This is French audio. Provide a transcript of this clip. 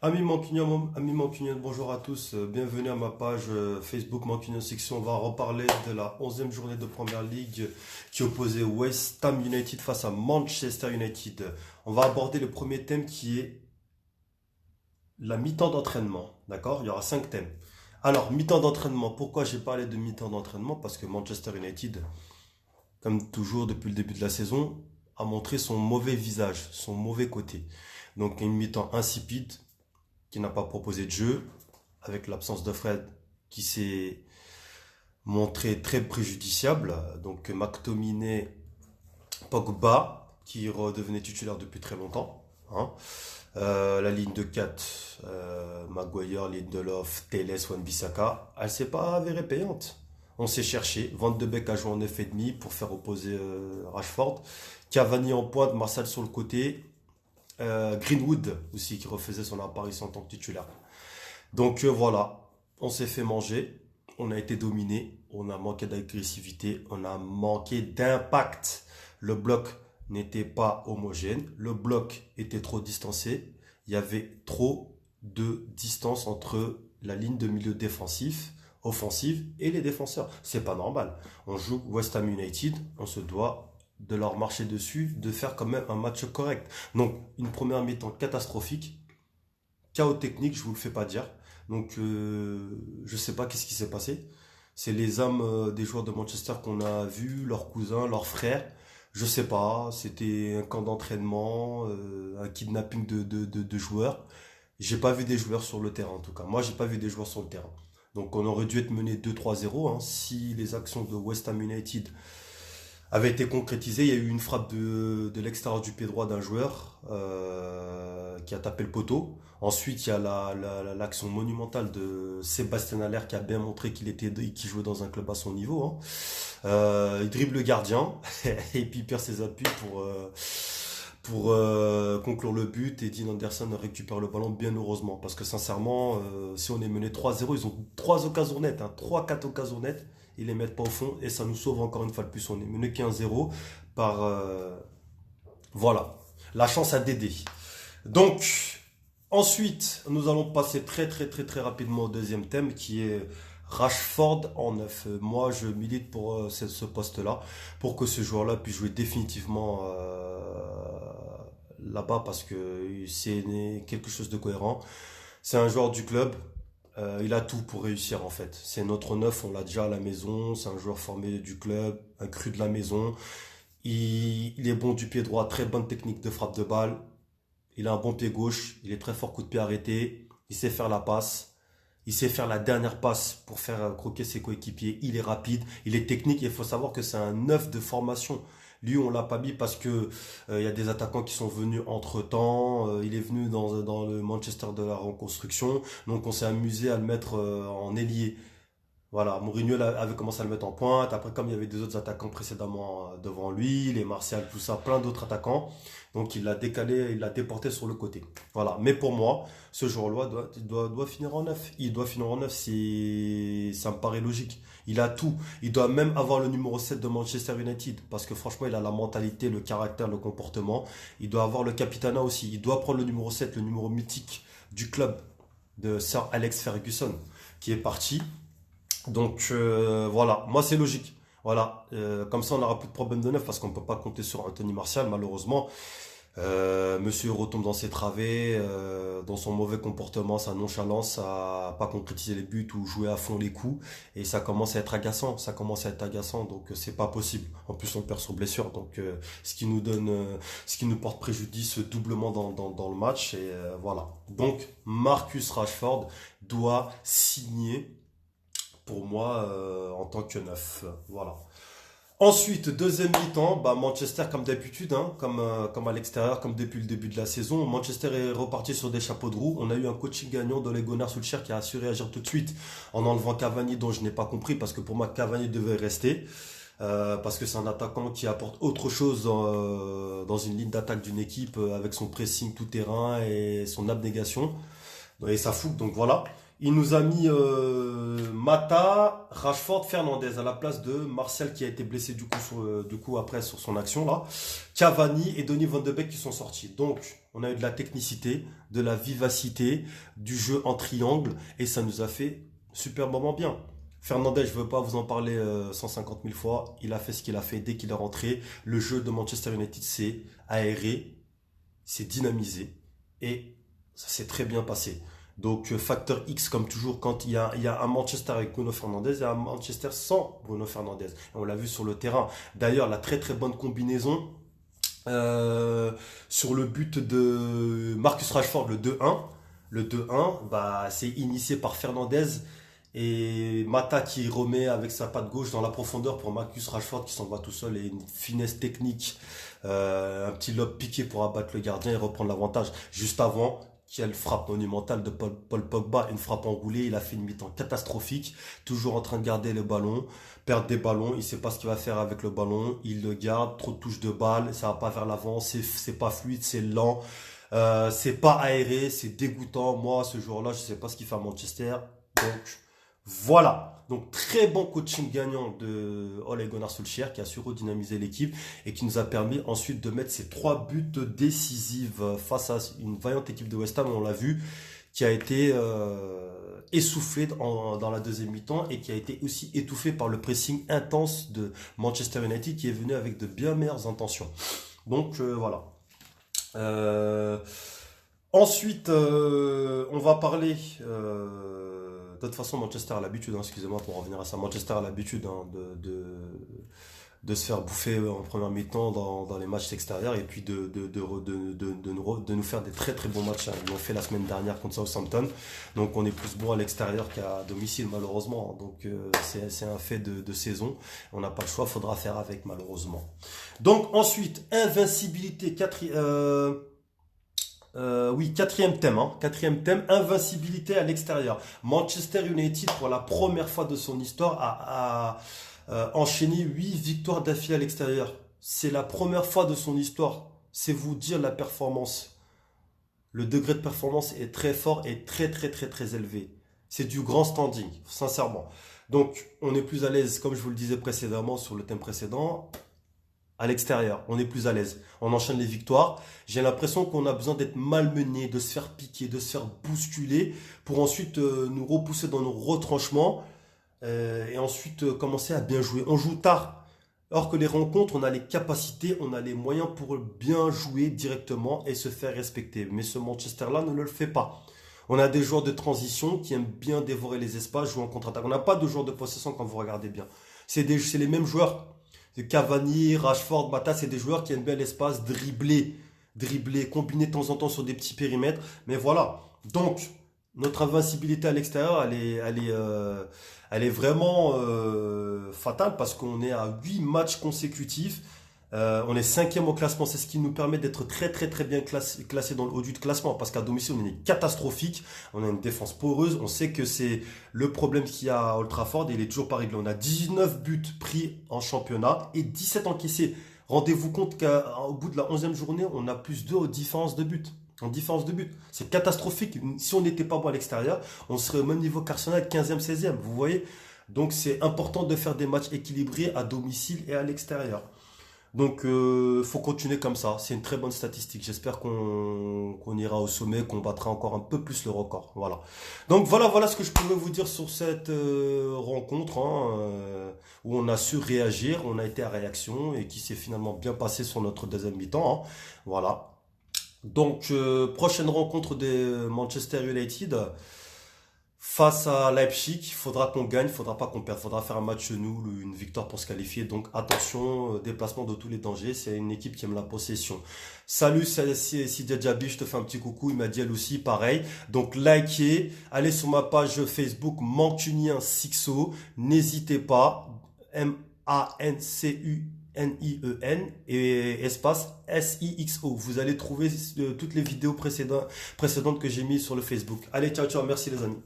Amis Mancuniens, bonjour à tous. Bienvenue à ma page Facebook Mancuniens Section. On va reparler de la 11e journée de Première Ligue qui opposait West Ham United face à Manchester United. On va aborder le premier thème qui est la mi-temps d'entraînement. D'accord? Il y aura 5 thèmes. Alors, mi-temps d'entraînement. Pourquoi j'ai parlé de mi-temps d'entraînement? Parce que Manchester United, comme toujours depuis le début de la saison, a montré son mauvais visage, son mauvais côté. Donc, une mi-temps insipide qui n'a pas proposé de jeu, avec l'absence de Fred qui s'est montré très préjudiciable. Donc McTominay, Pogba, qui redevenait titulaire depuis très longtemps. Hein. La ligne de 4, Maguire, Lindelof, Telles, Wan-Bissaka, elle s'est pas avérée payante. On s'est cherché. Van de Beek a joué en 9,5 pour faire opposer Rashford. Cavani en pointe, Martial sur le côté. Greenwood aussi qui refaisait son apparition en tant que titulaire. Donc voilà, on s'est fait manger, on a été dominé, on a manqué d'agressivité, on a manqué d'impact. Le bloc n'était pas homogène, le bloc était trop distancé, il y avait trop de distance entre la ligne de milieu défensif, offensive et les défenseurs. C'est pas normal. On joue West Ham United, on se doit de leur marcher dessus, de faire quand même un match correct. Donc une première mi-temps catastrophique, chaos technique, je vous le fais pas dire. Donc, je sais pas qu'est-ce qui s'est passé. C'est les âmes des joueurs de Manchester qu'on a vus, leurs cousins, leurs frères. Je sais pas. C'était un camp d'entraînement, un kidnapping de joueurs. J'ai pas vu des joueurs sur le terrain en tout cas. Moi, j'ai pas vu des joueurs sur le terrain. Donc, on aurait dû être mené 2-3-0 hein, si les actions de West Ham United avait été concrétisé. Il y a eu une frappe de l'extérieur du pied droit d'un joueur qui a tapé le poteau. Ensuite, il y a l'action monumentale de Sébastien Haller qui a bien montré qu'il jouait dans un club à son niveau. Hein. Il dribble le gardien et puis il perd ses appuis pour conclure le but et Dean Anderson récupère le ballon bien heureusement parce que sincèrement si on est mené 3-0 ils ont 3 occasions nettes hein, 3-4 occasions nettes ils les mettent pas au fond et ça nous sauve encore une fois de plus on est mené 15-0 par voilà la chance à Dédé donc ensuite nous allons passer très rapidement au deuxième thème qui est Rashford en neuf. Moi, je milite pour ce poste-là, pour que ce joueur-là puisse jouer définitivement là-bas parce que c'est quelque chose de cohérent. C'est un joueur du club. Il a tout pour réussir en fait. C'est notre neuf, on l'a déjà à la maison. C'est un joueur formé du club, un cru de la maison. Il est bon du pied droit, très bonne technique de frappe de balle. Il a un bon pied gauche, il est très fort coup de pied arrêté. Il sait faire la passe. Il sait faire la dernière passe pour faire croquer ses coéquipiers. Il est rapide, il est technique. Il faut savoir que c'est un neuf de formation. Lui, on l'a pas mis parce que il y a des attaquants qui sont venus entre-temps. Il est venu dans le Manchester de la reconstruction. Donc on s'est amusé à le mettre en ailier. Voilà, Mourinho avait commencé à le mettre en pointe. Après, comme il y avait des autres attaquants précédemment devant lui, les Martial, tout ça, plein d'autres attaquants. Donc il l'a décalé, il l'a déporté sur le côté. Voilà. Mais pour moi, ce joueur-là doit finir en neuf. Il doit finir en neuf, ça me paraît logique. Il a tout. Il doit même avoir le numéro 7 de Manchester United. Parce que franchement, il a la mentalité, le caractère, le comportement. Il doit avoir le capitana aussi. Il doit prendre le numéro 7, le numéro mythique du club de Sir Alex Ferguson, qui est parti. Donc voilà, moi c'est logique. Voilà, comme ça on n'aura plus de problème de neuf parce qu'on ne peut pas compter sur Anthony Martial malheureusement. Monsieur retombe dans ses travées, dans son mauvais comportement, sa nonchalance, à pas concrétiser les buts ou jouer à fond les coups et ça commence à être agaçant. Ça commence à être agaçant donc c'est pas possible. En plus on perd sur blessure donc ce qui nous porte préjudice doublement dans le match et voilà. Donc Marcus Rashford doit signer pour moi en tant que neuf. Voilà. Ensuite, deuxième mi-temps, bah Manchester comme d'habitude, hein, comme à l'extérieur, comme depuis le début de la saison. Manchester est reparti sur des chapeaux de roue. On a eu un coaching gagnant de Ole Gunnar Solskjaer qui a su réagir tout de suite en enlevant Cavani, dont je n'ai pas compris parce que pour moi Cavani devait rester. Parce que c'est un attaquant qui apporte autre chose dans une ligne d'attaque d'une équipe avec son pressing tout terrain et son abnégation et sa fougue. Donc voilà. Il nous a mis Mata, Rashford, Fernandez à la place de Martial qui a été blessé du coup après sur son action là. Cavani et Donny van de Beek qui sont sortis. Donc On a eu de la technicité, de la vivacité, du jeu en triangle et ça nous a fait superbement bien. Fernandez, je ne veux pas vous en parler 150 000 fois. Il a fait ce qu'il a fait dès qu'il est rentré. Le jeu de Manchester United s'est aéré, s'est dynamisé et ça s'est très bien passé. Donc facteur X comme toujours quand il y a un Manchester avec Bruno Fernandes et un Manchester sans Bruno Fernandes. Et on l'a vu sur le terrain. D'ailleurs, la très très bonne combinaison sur le but de Marcus Rashford, le 2-1. Le 2-1, bah, c'est initié par Fernandez et Mata qui remet avec sa patte gauche dans la profondeur pour Marcus Rashford qui s'en va tout seul et une finesse technique, un petit lob piqué pour abattre le gardien et reprendre l'avantage. Juste avant, quelle frappe monumentale de Paul Pogba, une frappe enroulée, il a fait une mi-temps catastrophique, toujours en train de garder le ballon, perdre des ballons, il sait pas ce qu'il va faire avec le ballon, il le garde, trop de touches de balle, ça va pas vers l'avant, c'est pas fluide, c'est lent, c'est pas aéré, c'est dégoûtant. Moi, ce jour-là, je sais pas ce qu'il fait à Manchester, donc voilà. Donc très bon coaching gagnant de Ole Gunnar Solskjaer qui a su redynamiser l'équipe et qui nous a permis ensuite de mettre ces 3 buts décisifs face à une vaillante équipe de West Ham, on l'a vu, qui a été essoufflée dans la deuxième mi-temps et qui a été aussi étouffée par le pressing intense de Manchester United qui est venu avec de bien meilleures intentions. Donc voilà. Ensuite, on va parler. De toute façon, Manchester a l'habitude, hein, excusez-moi pour revenir à ça. Manchester a l'habitude de se faire bouffer en première mi-temps dans les matchs extérieurs et puis de nous faire des très très bons matchs. Ils l'ont fait la semaine dernière contre Southampton. Donc on est plus bon à l'extérieur qu'à domicile malheureusement. Donc c'est un fait de saison. On n'a pas le choix, faudra faire avec malheureusement. Donc ensuite, invincibilité, quatrième thème, invincibilité à l'extérieur. Manchester United, pour la première fois de son histoire, a enchaîné 8 victoires d'affilée à l'extérieur. C'est la première fois de son histoire. C'est vous dire la performance. Le degré de performance est très fort et très très très très élevé. C'est du grand standing, sincèrement. Donc, on est plus à l'aise, comme je vous le disais précédemment sur le thème précédent, à l'extérieur, on est plus à l'aise. On enchaîne les victoires. J'ai l'impression qu'on a besoin d'être malmené, de se faire piquer, de se faire bousculer pour ensuite nous repousser dans nos retranchements et ensuite commencer à bien jouer. On joue tard. Alors que les rencontres, on a les capacités, on a les moyens pour bien jouer directement et se faire respecter. Mais ce Manchester-là ne le fait pas. On a des joueurs de transition qui aiment bien dévorer les espaces, jouer en contre-attaque. On n'a pas de joueurs de possession quand vous regardez bien. C'est les mêmes joueurs. Cavani, Rashford, Mata, c'est des joueurs qui aiment bien l'espace, dribbler, combiner de temps en temps sur des petits périmètres. Mais voilà. Donc, notre invincibilité à l'extérieur, elle est vraiment fatale parce qu'on est à 8 matchs consécutifs. On est 5e au classement. C'est ce qui nous permet d'être très très très bien classé dans le haut du classement. Parce qu'à domicile, on est catastrophique. On a une défense poreuse. On sait que c'est le problème qu'il y a à Old Trafford. Et il est toujours pas réglé. On a 19 buts pris en championnat et 17 encaissés. Rendez-vous compte qu'au bout de la 11e journée, on a plus 2 en différence de but. En différence de but. C'est catastrophique. Si on n'était pas bon à l'extérieur, on serait au même niveau qu'Arsenal, 15e, 16e. Vous voyez? Donc c'est important de faire des matchs équilibrés à domicile et à l'extérieur. Donc, faut continuer comme ça. C'est une très bonne statistique. J'espère qu'on ira au sommet, qu'on battra encore un peu plus le record. Voilà. Donc voilà ce que je pouvais vous dire sur cette rencontre où on a su réagir, on a été à réaction et qui s'est finalement bien passé sur notre deuxième mi-temps. Hein. Voilà. Donc, prochaine rencontre de Manchester United. Face à Leipzig, il faudra qu'on gagne, il faudra pas qu'on perde, il faudra faire un match nul, une victoire pour se qualifier. Donc attention, déplacement de tous les dangers, c'est une équipe qui aime la possession. Salut Sidia Djabi, je te fais un petit coucou, il m'a dit elle aussi, pareil. Donc likez, allez sur ma page Facebook Mancunien Sixo, n'hésitez pas, MANCUNIEN et espace SIXO. Vous allez trouver toutes les vidéos précédentes que j'ai mises sur le Facebook. Allez, ciao, ciao, merci les amis.